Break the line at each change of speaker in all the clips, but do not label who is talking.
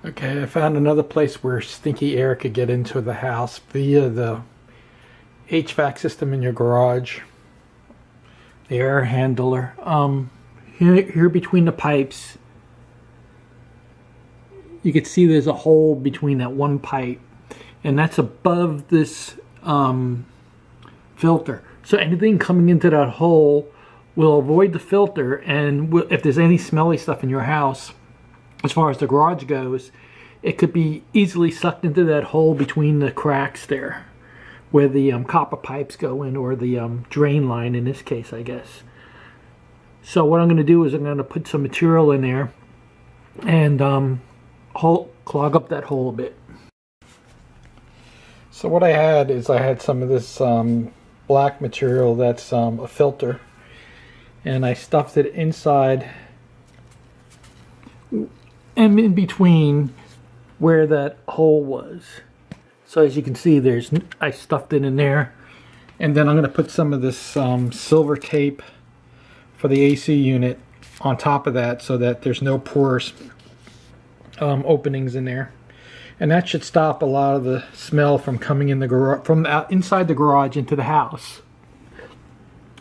Okay, I found another place where stinky air could get into the house via the HVAC system in your garage. The air handler. Here between the pipes, you can see there's a hole between that one pipe, and that's above this filter. So anything coming into that hole will avoid the filter, and if there's any smelly stuff in your house, as far as the garage goes, it could be easily sucked into that hole between the cracks there, where the copper pipes go in, or the drain line in this case, I guess. So what I'm going to do is I'm going to put some material in there and clog up that hole a bit. So what I had some of this black material that's a filter, and I stuffed it inside and in between where that hole was. So as you can see, I stuffed it in there, and then I'm going to put some of this silver tape for the AC unit on top of that, so that there's no porous openings in there, and that should stop a lot of the smell from coming in the garage, from inside the garage into the house.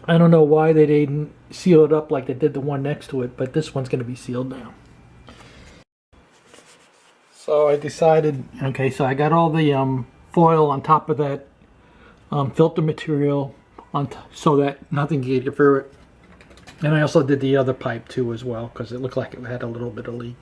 I don't know why they didn't seal it up like they did the one next to it, but this one's going to be sealed now. So I decided, okay, so I got all the foil on top of that filter material so that nothing can get through it. And I also did the other pipe too as well, because it looked like it had a little bit of leak.